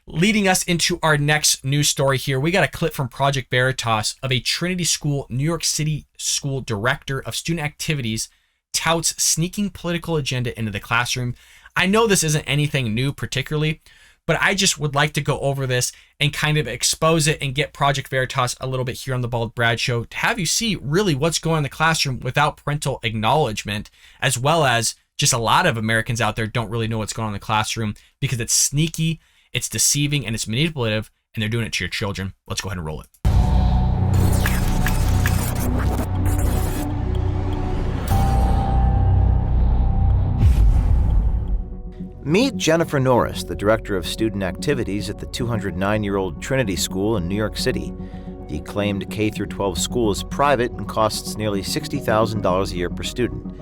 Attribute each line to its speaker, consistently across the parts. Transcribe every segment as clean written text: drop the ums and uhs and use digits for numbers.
Speaker 1: Leading us into our next news story here, we got a clip from Project Veritas of a Trinity School, New York City school director of student activities touts sneaking political agenda into the classroom. I know this isn't anything new particularly, but I just would like to go over this and kind of expose it and get Project Veritas a little bit here on the Bald Brad Show to have you see really what's going on in the classroom without parental acknowledgement, as well as just a lot of Americans out there don't really know what's going on in the classroom because it's sneaky, it's deceiving, and it's manipulative, and they're doing it to your children. Let's go ahead and roll it.
Speaker 2: Meet Jennifer Norris, the director of student activities at the 209-year-old Trinity School in New York City. The acclaimed K-12 school is private and costs nearly $60,000 a year per student.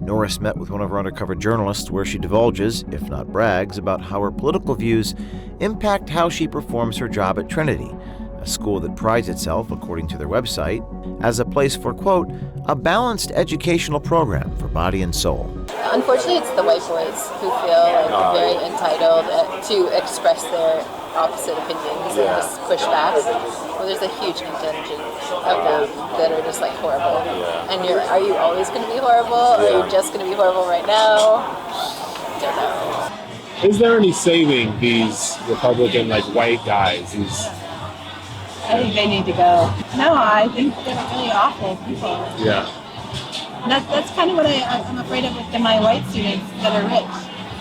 Speaker 2: Norris met with one of her undercover journalists where she divulges, if not brags, about how her political views impact how she performs her job at Trinity, a school that prides itself, according to their website, as a place for, quote, a balanced educational program for body and soul.
Speaker 3: Unfortunately, it's the white boys who feel like very entitled to express their opposite opinions and just push back. Well, there's a huge contingent of them that are just like horrible. And are you always going to be horrible? Or are you just going to be horrible right now? Don't know.
Speaker 4: Is there any saving these Republican white guys?
Speaker 5: I think they need to go. No, I think they're really awful people.
Speaker 4: Yeah.
Speaker 5: That's kind of what I'm afraid of with my white students that are rich.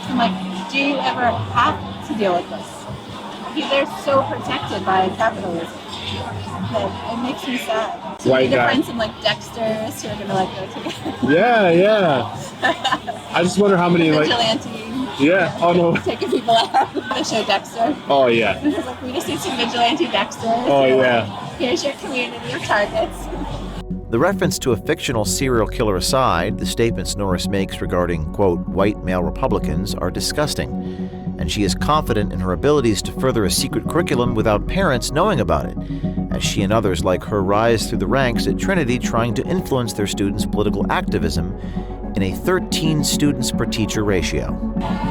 Speaker 5: I'm like, do you ever have to deal with this? They're so protected by capitalism that it makes me sad. To
Speaker 4: White
Speaker 5: be the
Speaker 4: guy.
Speaker 5: friends of dexters who are gonna go together.
Speaker 4: Yeah. I just wonder how many
Speaker 5: Vigilante.
Speaker 4: Yeah. Oh no.
Speaker 5: Taking people out. The show Dexter.
Speaker 4: Oh yeah.
Speaker 5: It's like, we just need some vigilante Dexters.
Speaker 4: Oh yeah.
Speaker 5: Here's your community of targets.
Speaker 2: The reference to a fictional serial killer aside, the statements Norris makes regarding, quote, white male Republicans are disgusting, and she is confident in her abilities to further a secret curriculum without parents knowing about it, as she and others like her rise through the ranks at Trinity trying to influence their students' political activism in a 13 students per teacher ratio.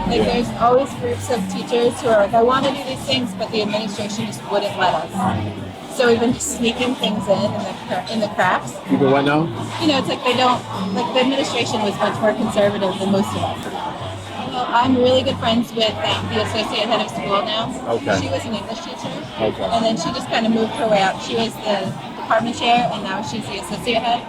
Speaker 5: There's always groups of teachers who are like, I want to do these things, but the administration just wouldn't let us. So we've been just sneaking things in the cracks.
Speaker 4: People what now?
Speaker 5: It's like they don't, the administration was much more conservative than most of us. Well, I'm really good friends with the associate head of school now.
Speaker 4: Okay.
Speaker 5: She was an English teacher.
Speaker 4: Okay.
Speaker 5: And then she just kind of moved her way up. She was the department chair, and now she's the associate head.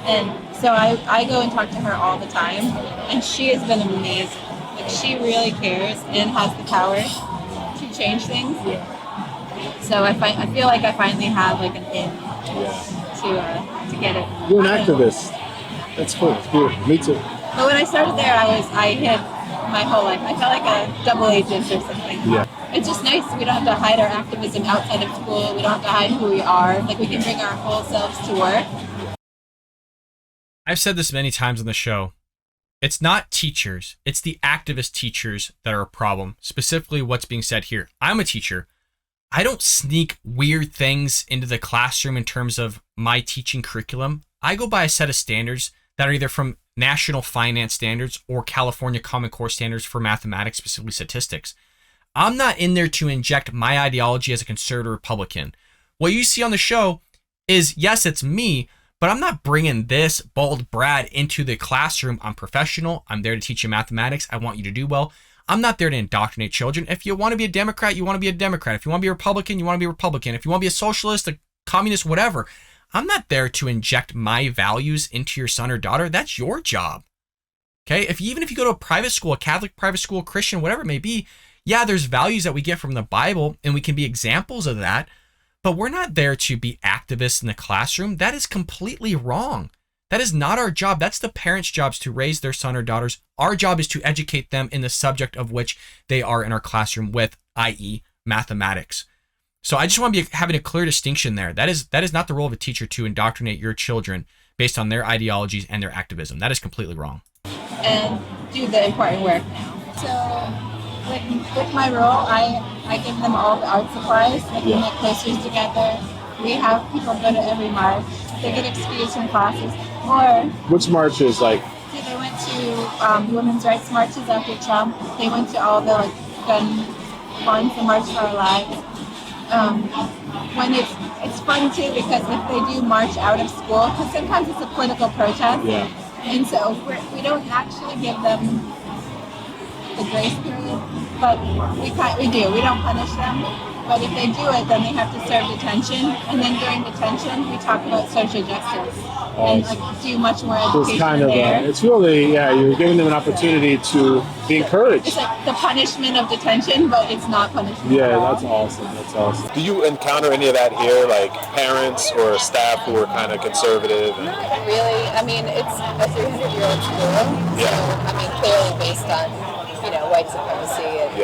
Speaker 5: And so I go and talk to her all the time, and she has been amazing. She really cares and has the power to change things.
Speaker 4: Yeah.
Speaker 5: So I feel like I finally have an in to get it.
Speaker 4: You're an activist. That's cool. It's beautiful. Me too.
Speaker 5: But when I started there, I hid my whole life. I felt like a double agent or something.
Speaker 4: Yeah.
Speaker 5: It's just nice. We don't have to hide our activism outside of school. We don't have to hide who we are. We can bring our whole selves to work.
Speaker 1: I've said this many times on the show. It's not teachers. It's the activist teachers that are a problem. Specifically what's being said here. I'm a teacher. I don't sneak weird things into the classroom in terms of my teaching curriculum. I go by a set of standards that are either from National Finance Standards or California Common Core Standards for mathematics, specifically statistics. I'm not in there to inject my ideology as a conservative Republican. What you see on the show is, yes, it's me, but I'm not bringing this bald Brad into the classroom. I'm professional. I'm there to teach you mathematics. I want you to do well. I'm not there to indoctrinate children. If you want to be a Democrat, you want to be a Democrat. If you want to be a Republican, you want to be a Republican. If you want to be a socialist, a communist, whatever. I'm not there to inject my values into your son or daughter. That's your job. Okay? Even if you go to a private school, a Catholic private school, Christian, whatever it may be, yeah, there's values that we get from the Bible and we can be examples of that, but we're not there to be activists in the classroom. That is completely wrong. That is not our job. That's the parents' jobs to raise their son or daughters. Our job is to educate them in the subject of which they are in our classroom with, i.e. mathematics. So I just want to be having a clear distinction there. That is not the role of a teacher to indoctrinate your children based on their ideologies and their activism. That is completely wrong.
Speaker 5: And do the important work now. So with my role, I give them all the art supplies. I can make posters together. We have people go to every march. They get excused from classes. Or
Speaker 4: which marches
Speaker 5: they went to women's rights marches after Trump. They went to all the gun fun to march for our lives. When it's fun too because if they do march out of school, because sometimes it's a political protest, and so we don't actually give them the grace period, but we do. We don't punish them. But if they do it, then they have to serve detention, and then during detention, we talk about social justice and like do much more education.
Speaker 4: It's kind of
Speaker 5: there.
Speaker 4: it's really you're giving them an opportunity to be encouraged.
Speaker 5: It's like the punishment of detention, but it's not punishment.
Speaker 4: Yeah, that's awesome. That's awesome. Do you encounter any of that here, like parents or staff who are kind of conservative?
Speaker 3: Not really. I mean, it's a 300-year-old school.
Speaker 4: Yeah.
Speaker 3: So, I mean, clearly based on white supremacy, and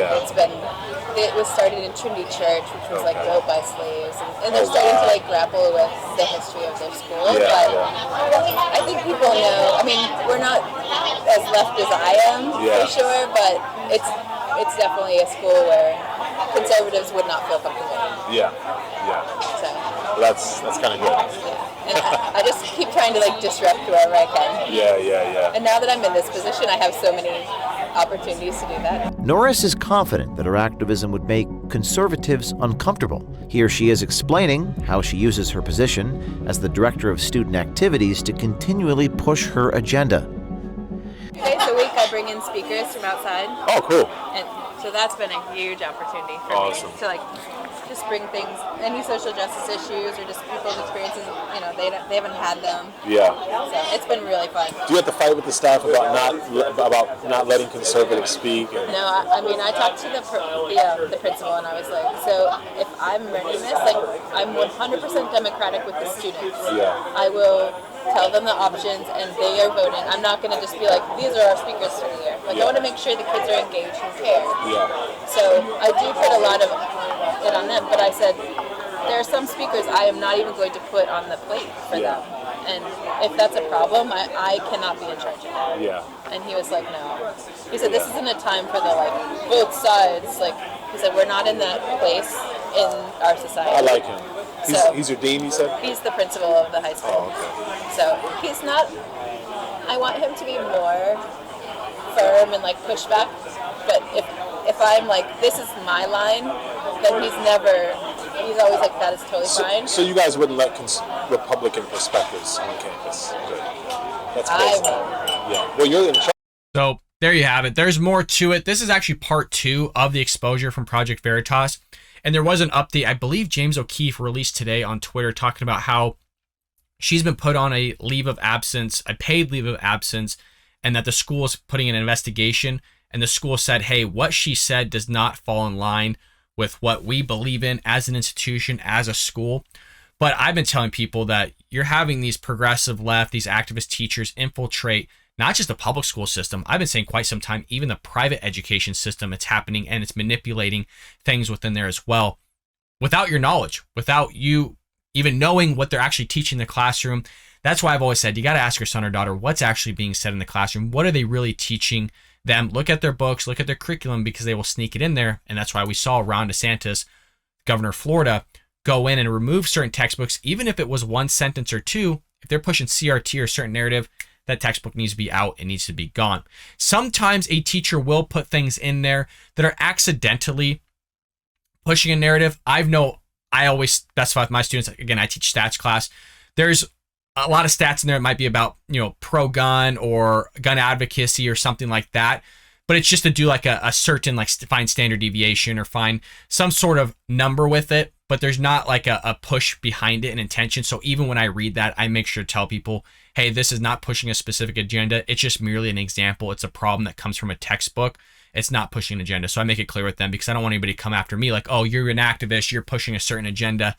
Speaker 3: it was started in Trinity Church, which was like built by slaves, and they're starting to like grapple with the history of their school. But I think people know. I mean, we're not as left as I am for sure, but it's definitely a school where conservatives would not feel comfortable.
Speaker 4: Yeah.
Speaker 3: So
Speaker 4: That's kind of good.
Speaker 3: Yeah, and I just keep trying to like disrupt wherever I can.
Speaker 4: Yeah.
Speaker 3: And now that I'm in this position, I have so many opportunities to do that.
Speaker 2: Norris is confident that her activism would make conservatives uncomfortable. Here she is explaining how she uses her position as the director of student activities to continually push her agenda.
Speaker 3: Twice a week, I bring in speakers from outside.
Speaker 4: Oh, cool.
Speaker 3: And so that's been a huge opportunity for
Speaker 4: Awesome.
Speaker 3: me to like just bring things, any social justice issues or just people's experiences. They haven't had them.
Speaker 4: Yeah.
Speaker 3: So it's been really fun.
Speaker 4: Do you have to fight with the staff about not letting conservatives speak?
Speaker 3: No, I mean, I talked to the principal, and I was like, so if I'm running this, like, I'm 100% democratic with the students.
Speaker 4: Yeah.
Speaker 3: I will tell them the options, and they are voting. I'm not going to just be like, these are our speakers for the year. Like, I want to make sure the kids are engaged and care.
Speaker 4: Yeah.
Speaker 3: So I do put a lot of it on them, but I said, there are some speakers I am not even going to put on the plate for them. And if that's a problem, I cannot be in charge of that.
Speaker 4: Yeah.
Speaker 3: And he was like, no. He said, this isn't a time for the, like, both sides. Like, he said, we're not in that place in our society.
Speaker 4: I like him. He's your dean, you said?
Speaker 3: He's the principal of the high school.
Speaker 4: Oh, okay.
Speaker 3: So he's not, I want him to be more firm and, like, push back. But if I'm like, this is my line, then he's always like, that is totally fine.
Speaker 4: So you guys wouldn't let Republican perspectives on campus? Good. That's crazy. Yeah. Well, you're in charge.
Speaker 1: So there you have it. There's more to it. This is actually part 2 of the exposure from Project Veritas. And there was an update, I believe James O'Keefe released today on Twitter talking about how she's been put on a leave of absence, a paid leave of absence, and that the school is putting an investigation. And the school said, hey, what she said does not fall in line with what we believe in as an institution, as a school. But I've been telling people that you're having these progressive left, these activist teachers infiltrate not just the public school system. I've been saying quite some time, even the private education system, it's happening, and it's manipulating things within there as well without your knowledge, without you even knowing what they're actually teaching in the classroom. That's why I've always said, you got to ask your son or daughter what's actually being said in the classroom. What are they really teaching them? Look at their books, look at their curriculum, because they will sneak it in there. And that's why we saw Ron DeSantis, governor of Florida, go in and remove certain textbooks, even if it was one sentence or two. If they're pushing CRT or a certain narrative, that textbook needs to be out. It needs to be gone. Sometimes a teacher will put things in there that are accidentally pushing a narrative. I always specify with my students, again, I teach stats class. There's a lot of stats in there. It might be about, pro-gun or gun advocacy or something like that. But it's just to do like a certain, like find standard deviation or find some sort of number with it. But there's not like a push behind it, an intention. So even when I read that, I make sure to tell people, hey, this is not pushing a specific agenda. It's just merely an example. It's a problem that comes from a textbook. It's not pushing an agenda. So I make it clear with them because I don't want anybody to come after me like, oh, you're an activist, you're pushing a certain agenda.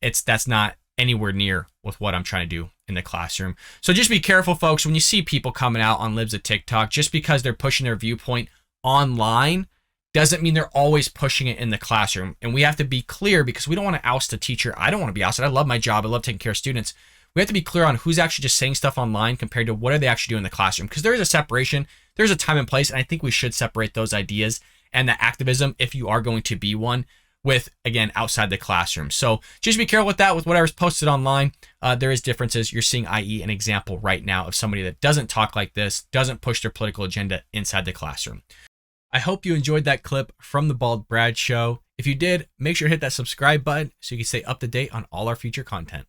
Speaker 1: That's not anywhere near with what I'm trying to do in the classroom. So just be careful, folks, when you see people coming out on libs of TikTok, just because they're pushing their viewpoint online doesn't mean they're always pushing it in the classroom. And we have to be clear because we don't want to oust a teacher. I don't want to be ousted. I love my job. I love taking care of students. We have to be clear on who's actually just saying stuff online compared to what are they actually doing in the classroom. Because there is a separation. There's a time and place. And I think we should separate those ideas and the activism, if you are going to be one, with, again, outside the classroom. So just be careful with that, with whatever's posted online. There is differences. You're seeing, i.e., an example right now of somebody that doesn't talk like this, doesn't push their political agenda inside the classroom. I hope you enjoyed that clip from the Bald Brad Show. If you did, make sure to hit that subscribe button so you can stay up to date on all our future content.